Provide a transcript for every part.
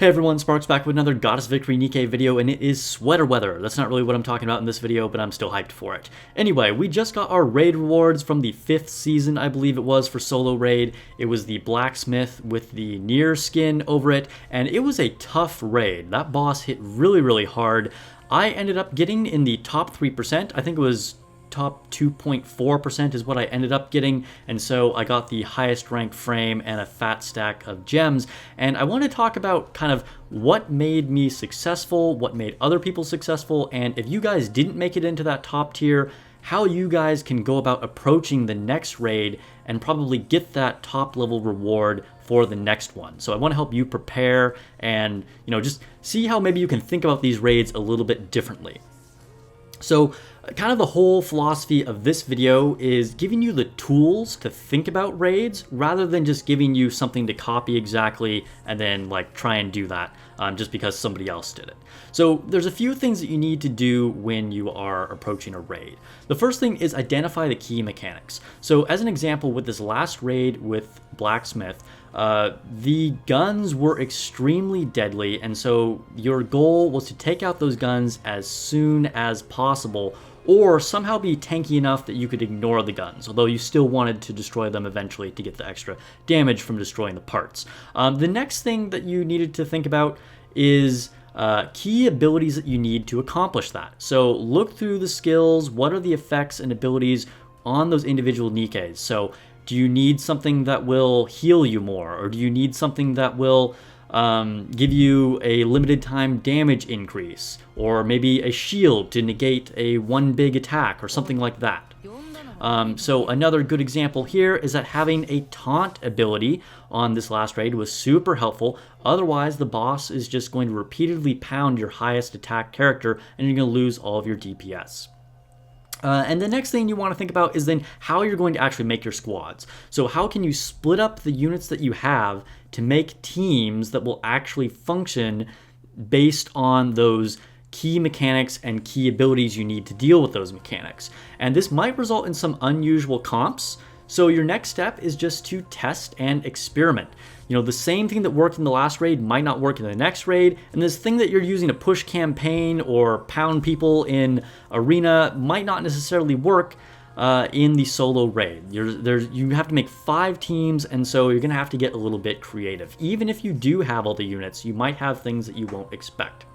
Hey everyone, Sparks back with another Goddess Victory Nikke video, and it is sweater weather. That's not really what I'm talking about in this video, but I'm still hyped for it. Anyway, we just got our raid rewards from the 5th season, I believe it was, for solo raid. It was the blacksmith with the Nikke skin over it, and it was a tough raid. That boss hit really hard. I ended up getting in the top 3%. I think it was top 2.4% is what I ended up getting, and so I got the highest ranked frame and a fat stack of gems. And I want to talk about kind of what made me successful, what made other people successful, and if you guys didn't make it into that top tier, how you guys can go about approaching the next raid and probably get that top level reward for the next one. So I want to help you prepare and, just see how maybe you can think about these raids a little bit differently. So kind of the whole philosophy of this video is giving you the tools to think about raids rather than just giving you something to copy exactly and then try and do that just because somebody else did it. So there's a few things that you need to do when you are approaching a raid. The first thing is identify the key mechanics. So as an example, with this last raid with Blacksmith, the guns were extremely deadly, and so your goal was to take out those guns as soon as possible, or somehow be tanky enough that you could ignore the guns, although you still wanted to destroy them eventually to get the extra damage from destroying the parts. The next thing that you needed to think about is key abilities that you need to accomplish that. So look through the skills, what are the effects and abilities on those individual nikkes. So do you need something that will heal you more, or do you need something that will give you a limited time damage increase, or maybe a shield to negate a one big attack or something like that? So another good example here is that having a taunt ability on this last raid was super helpful. Otherwise, the boss is just going to repeatedly pound your highest attack character and you're going to lose all of your DPS. And the next thing you want to think about is then how you're going to actually make your squads. So how can you split up the units that you have to make teams that will actually function based on those key mechanics and key abilities you need to deal with those mechanics. And this might result in some unusual comps. So your next step is just to test and experiment. The same thing that worked in the last raid might not work in the next raid, and this thing that you're using to push campaign or pound people in arena might not necessarily work in the solo raid. You have to make 5 teams, and so you're going to have to get a little bit creative. Even if you do have all the units, you might have things that you won't expect.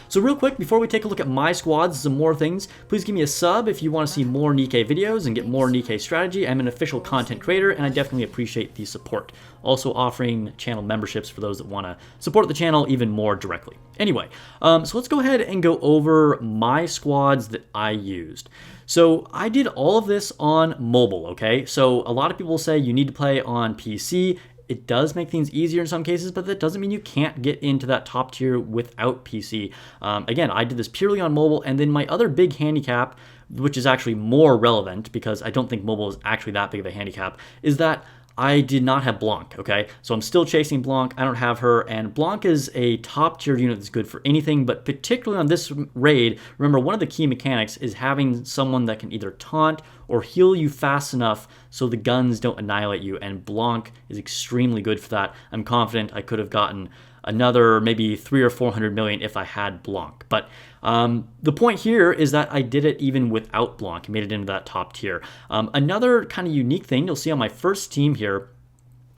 So real quick, before we take a look at my squads, some more things, please give me a sub if you want to see more Nikke videos and get more Nikke strategy. I'm an official content creator, and I definitely appreciate the support. Also offering channel memberships for those that want to support the channel even more directly. Anyway, so let's go ahead and go over my squads that I used. So I did all of this on mobile, okay? So a lot of people say you need to play on PC. It does make things easier in some cases, but that doesn't mean you can't get into that top tier without PC. Again, I did this purely on mobile, and then my other big handicap, which is actually more relevant because I don't think mobile is actually that big of a handicap, is that I did not have Blanc, okay? So I'm still chasing Blanc. I don't have her, and Blanc is a top tier unit that's good for anything, but particularly on this raid, remember one of the key mechanics is having someone that can either taunt or heal you fast enough so the guns don't annihilate you, and Blanc is extremely good for that. I'm confident I could have gotten another maybe 300 or 400 million if I had Blanc. But the point here is that I did it even without Blanc, made it into that top tier. Another kind of unique thing you'll see on my first team here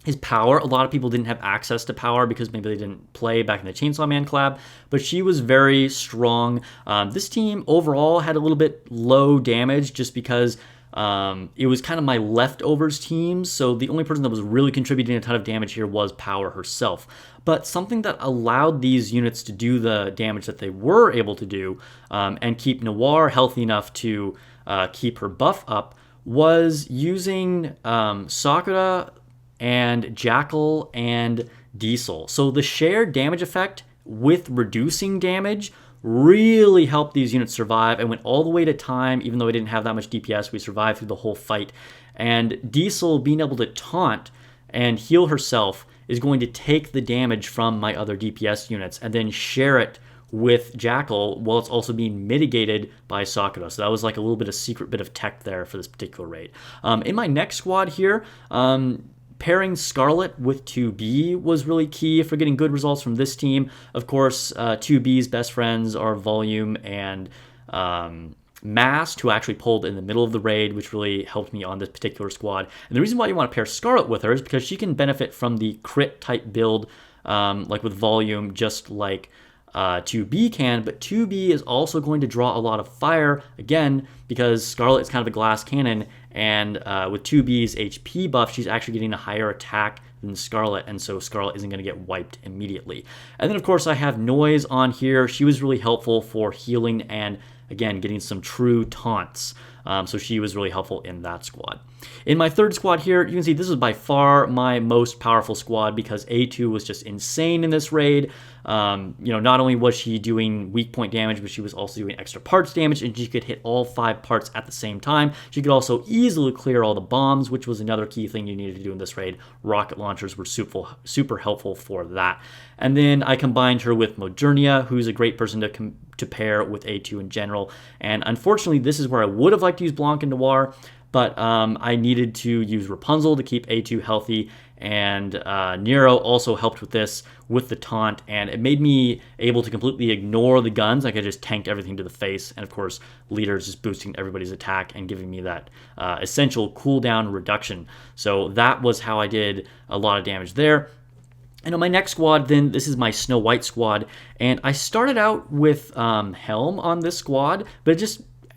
is Power. A lot of people didn't have access to Power because maybe they didn't play back in the Chainsaw Man collab, but she was very strong. This team overall had a little bit low damage just because it was kind of my leftovers team, so the only person that was really contributing a ton of damage here was Power herself. But something that allowed these units to do the damage that they were able to do and keep Noir healthy enough to keep her buff up was using Sakura and Jackal and Diesel. So the shared damage effect with reducing damage really helped these units survive and went all the way to time. Even though I didn't have that much DPS, we survived through the whole fight. And Diesel being able to taunt and heal herself is going to take the damage from my other DPS units and then share it with Jackal while it's also being mitigated by Sakura. So that was like a little bit of secret bit of tech there for this particular raid. In my next squad here, Pairing Scarlet with 2B was really key for getting good results from this team. Of course, 2B's best friends are Volume and Mast, who actually pulled in the middle of the raid, which really helped me on this particular squad. And the reason why you want to pair Scarlet with her is because she can benefit from the crit type build, like with Volume, just like 2B can, but 2B is also going to draw a lot of fire, again, because Scarlet is kind of a glass cannon, and with 2B's HP buff, she's actually getting a higher attack than Scarlet, and so Scarlet isn't going to get wiped immediately. And then, of course, I have Noise on here. She was really helpful for healing and, again, getting some true taunts. So she was really helpful in that squad. In my third squad here, you can see this is by far my most powerful squad because A2 was just insane in this raid. Not only was she doing weak point damage, but she was also doing extra parts damage, and she could hit all 5 parts at the same time. She could also easily clear all the bombs, which was another key thing you needed to do in this raid. Rocket launchers were super helpful for that. And then I combined her with Modernia, who's a great person to pair with A2 in general. And unfortunately, this is where I would have liked to use Blanc and Noir, but I needed to use Rapunzel to keep A2 healthy, and Nero also helped with this with the taunt, and it made me able to completely ignore the guns. I could just tank everything to the face, and of course, Leader is just boosting everybody's attack and giving me that essential cooldown reduction. So that was how I did a lot of damage there. And on my next squad, then, this is my Snow White squad, and I started out with Helm on this squad, but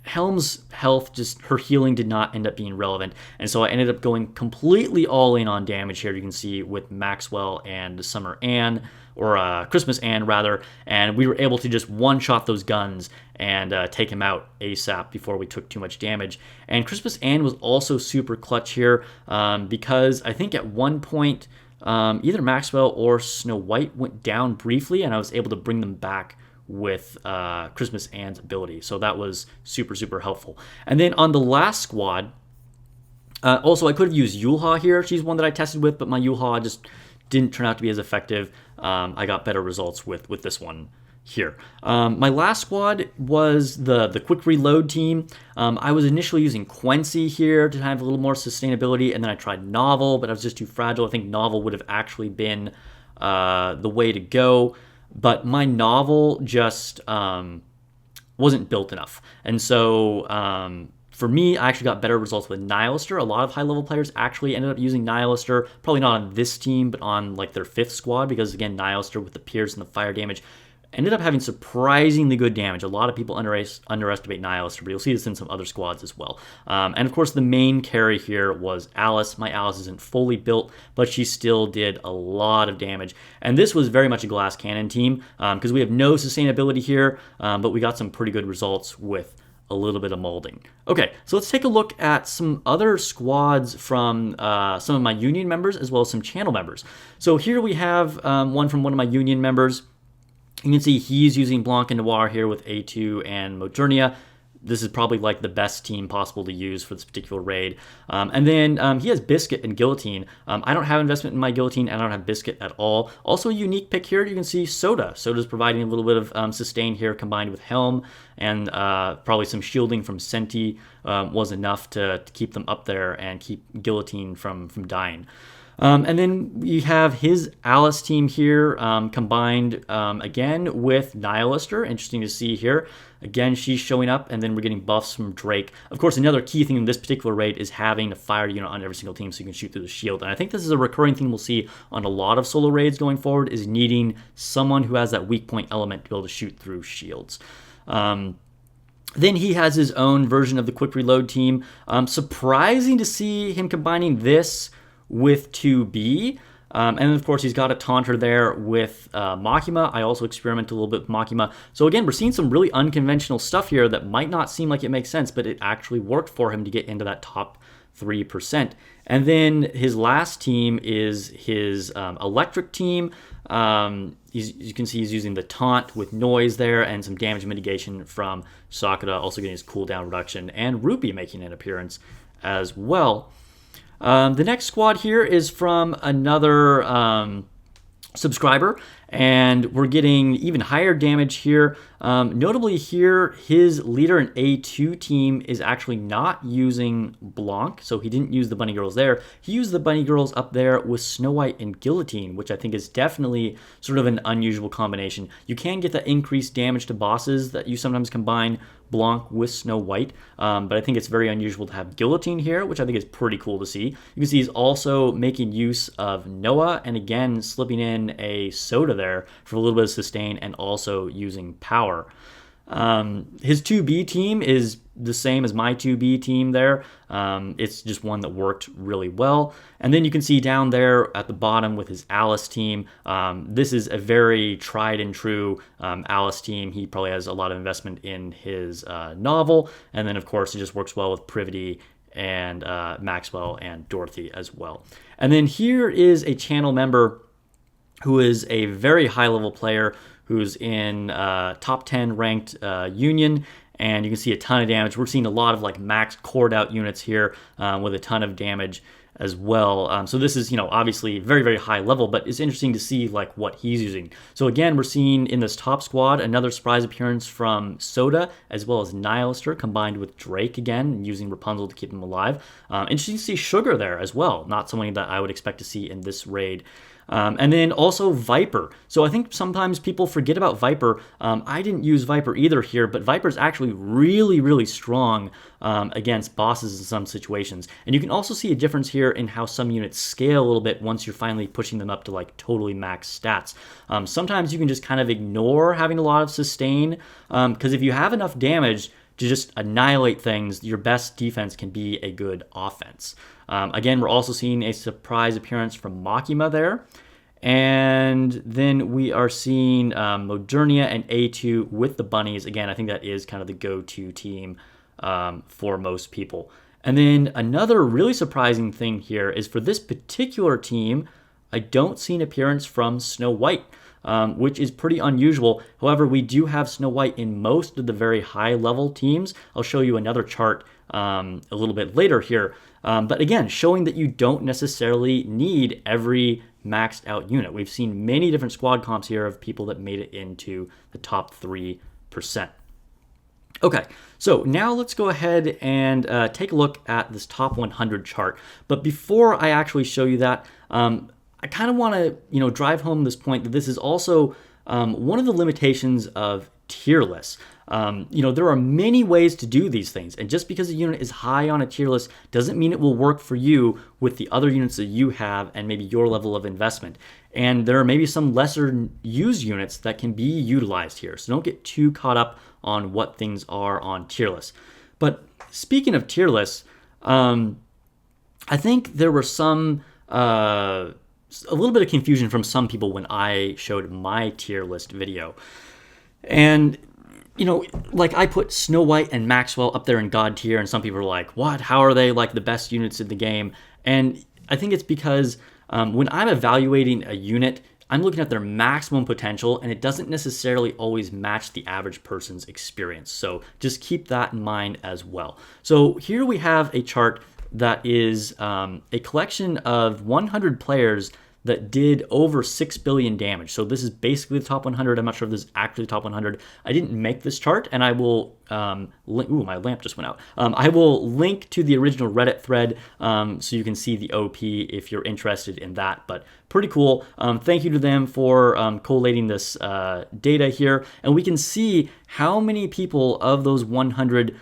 Helm's health, her healing did not end up being relevant, and so I ended up going completely all in on damage here. You can see with Maxwell and Summer Ann, or Christmas Ann rather, and we were able to just one-shot those guns and take him out ASAP before we took too much damage. And Christmas Ann was also super clutch here because I think at one point either Maxwell or Snow White went down briefly, and I was able to bring them back with Christmas Ann's ability. So that was super helpful. And then on the last squad, also I could have used Yulha here. She's one that I tested with, but my Yulha just didn't turn out to be as effective. I got better results with this one here. My last squad was the quick reload team. I was initially using Quincy here to have a little more sustainability, and then I tried Novel, but I was just too fragile. I think Novel would have actually been the way to go. But my Novel just wasn't built enough. And so for me, I actually got better results with Nihilister. A lot of high-level players actually ended up using Nihilister, probably not on this team, but on like their 5th squad, because again, Nihilister with the Pierce and the fire damage ended up having surprisingly good damage. A lot of people underestimate Nihilister, but you'll see this in some other squads as well. And of course, the main carry here was Alice. My Alice isn't fully built, but she still did a lot of damage. And this was very much a glass cannon team because we have no sustainability here, but we got some pretty good results with a little bit of molding. Okay, so let's take a look at some other squads from some of my Union members as well as some channel members. So here we have one from one of my Union members. You can see he's using Blanc and Noir here with A2 and Modernia. This is probably like the best team possible to use for this particular raid. And then he has Biscuit and Guillotine. I don't have investment in my Guillotine, and I don't have Biscuit at all. Also a unique pick here, you can see Soda. Soda's providing a little bit of sustain here combined with Helm, and probably some shielding from Senti was enough to keep them up there and keep Guillotine from dying. And then we have his Alice team here combined again with Nihilister. Interesting to see here. Again, she's showing up, and then we're getting buffs from Drake. Of course, another key thing in this particular raid is having a fire unit on every single team so you can shoot through the shield. And I think this is a recurring thing we'll see on a lot of solo raids going forward, is needing someone who has that weak point element to be able to shoot through shields. Then he has his own version of the quick reload team. Surprising to see him combining this with 2B. And of course, he's got a taunter there with Makima. I also experiment a little bit with Makima. So again, we're seeing some really unconventional stuff here that might not seem like it makes sense, but it actually worked for him to get into that top 3%. And then his last team is his electric team. You can see he's using the taunt with Noise there and some damage mitigation from Sakura, also getting his cooldown reduction, and Rupee making an appearance as well. The next squad here is from another subscriber, And we're getting even higher damage here. Notably here, his leader in A2 team is actually not using Blanc, so he didn't use the bunny girls there. He used the bunny girls up there with Snow White and Guillotine, which I think is definitely sort of an unusual combination. You can get that increased damage to bosses that you sometimes combine Blanc with Snow White, but I think it's very unusual to have Guillotine here, which I think is pretty cool to see. You can see he's also making use of Noah, and again slipping in a soda there for a little bit of sustain, and also using power. His 2B team is the same as my 2B team there. It's just one that worked really well. And then you can see down there at the bottom with his Alice team, this is a very tried and true Alice team. He probably has a lot of investment in his novel. And then, of course, it just works well with Privity and Maxwell and Dorothy as well. And then here is a channel member who is a very high-level player who's in top 10 ranked Union, and you can see a ton of damage. We're seeing a lot of like maxed cored out units here with a ton of damage as well. So this is, obviously very, very high level, but it's interesting to see like what he's using. So again, we're seeing in this top squad another surprise appearance from Soda, as well as Nihilister combined with Drake again, using Rapunzel to keep him alive. Interesting to see Sugar there as well, not something that I would expect to see in this raid. And then also Viper. So I think sometimes people forget about Viper. I didn't use Viper either here, but Viper is actually really, really strong against bosses in some situations. And you can also see a difference here in how some units scale a little bit once you're finally pushing them up to like totally max stats. Sometimes you can just kind of ignore having a lot of sustain, because if you have enough damage to just annihilate things, your best defense can be a good offense. Again, we're also seeing a surprise appearance from Makima there. And then we are seeing Modernia and A2 with the bunnies. Again, I think that is kind of the go-to team for most people. And then another really surprising thing here is for this particular team, I don't see an appearance from Snow White, which is pretty unusual. However, we do have Snow White in most of the very high-level teams. I'll show you another chart a little bit later here. But again, showing that you don't necessarily need every maxed out unit. We've seen many different squad comps here of people that made it into the top 3%. Okay, so now let's go ahead and take a look at this top 100 chart. But before I actually show you that, I kind of want to, drive home this point that this is also one of the limitations of tier lists. There are many ways to do these things, and just because a unit is high on a tier list doesn't mean it will work for you with the other units that you have and maybe your level of investment. And there are maybe some lesser used units that can be utilized here, so don't get too caught up on what things are on tier lists. But speaking of tier lists, I think there were some a little bit of confusion from some people when I showed my tier list video. And, like I put Snow White and Maxwell up there in God tier, and some people are like, what? How are they like the best units in the game? And I think it's because when I'm evaluating a unit, I'm looking at their maximum potential, and it doesn't necessarily always match the average person's experience. So just keep that in mind as well. So here we have a chart that is a collection of 100 players that did over 6 billion damage. So this is basically the top 100. I'm not sure if this is actually the top 100. I didn't make this chart, and I will ooh, my lamp just went out. I will link to the original Reddit thread so you can see the OP if you're interested in that. But pretty cool. Thank you to them for collating this data here. And we can see how many people of those 100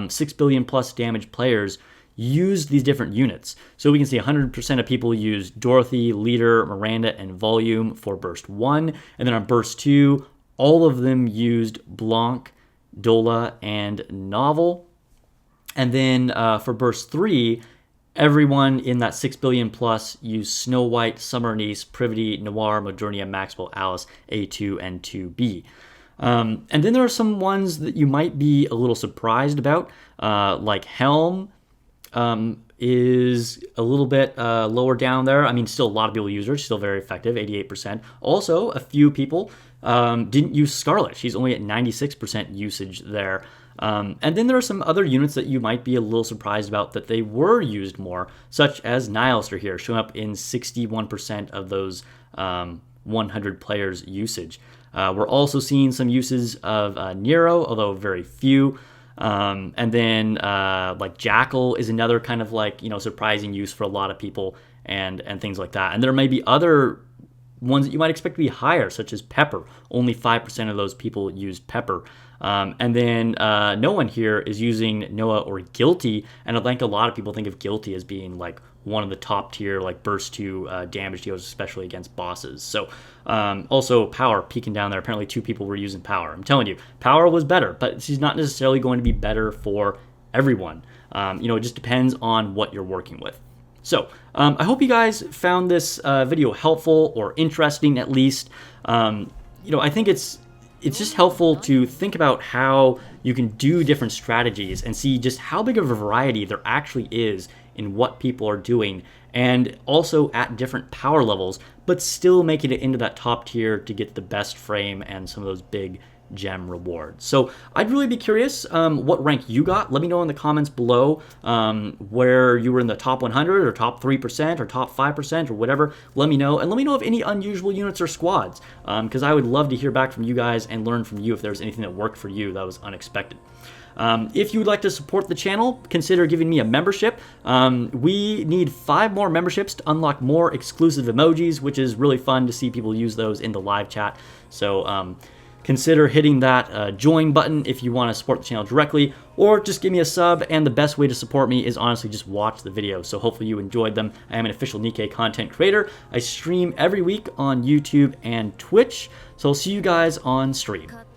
6 billion plus damage players used these different units. So we can see 100% of people used Dorothy, Leader, Miranda, and Volume for Burst 1. And then on Burst 2, all of them used Blanc, Dola, and Novel. And then for Burst 3, everyone in that 6 billion plus used Snow White, Summer Niece, Privity, Noir, Modernia, Maxwell, Alice, A2, and 2B. And then there are some ones that you might be a little surprised about, like Helm, is a little bit lower down there. I mean, still a lot of people use her. She's still very effective, 88%. Also, a few people didn't use Scarlet. She's only at 96% usage there. And then there are some other units that you might be a little surprised about that they were used more, such as Nihilister here, showing up in 61% of those 100 players usage. We're also seeing some uses of Nero, although very few. And then like Jackal is another kind of like, surprising use for a lot of people and things like that. And there may be other ones that you might expect to be higher, such as Pepper. Only 5% of those people used Pepper. And then no one here is using Noah or Guilty, and I think a lot of people think of Guilty as being like one of the top tier like burst 2 damage deals, especially against bosses. So also Power peeking down there. Apparently 2 people were using Power. I'm telling you, Power was better, but she's not necessarily going to be better for everyone. It just depends on what you're working with. So I hope you guys found this video helpful or interesting at least. I think it's just helpful to think about how you can do different strategies and see just how big of a variety there actually is in what people are doing, and also at different power levels, but still making it into that top tier to get the best frame and some of those big gem rewards. So I'd really be curious what rank you got. Let me know in the comments below where you were in the top 100 or top 3% or top 5% or whatever. Let me know, and let me know of any unusual units or squads, because I would love to hear back from you guys and learn from you if there's anything that worked for you that was unexpected. If you would like to support the channel, consider giving me a membership. We need 5 more memberships to unlock more exclusive emojis, which is really fun to see people use those in the live chat. So consider hitting that join button if you want to support the channel directly, or just give me a sub, and the best way to support me is honestly just watch the videos. So hopefully you enjoyed them. I am an official Nikke content creator. I stream every week on YouTube and Twitch, so I'll see you guys on stream.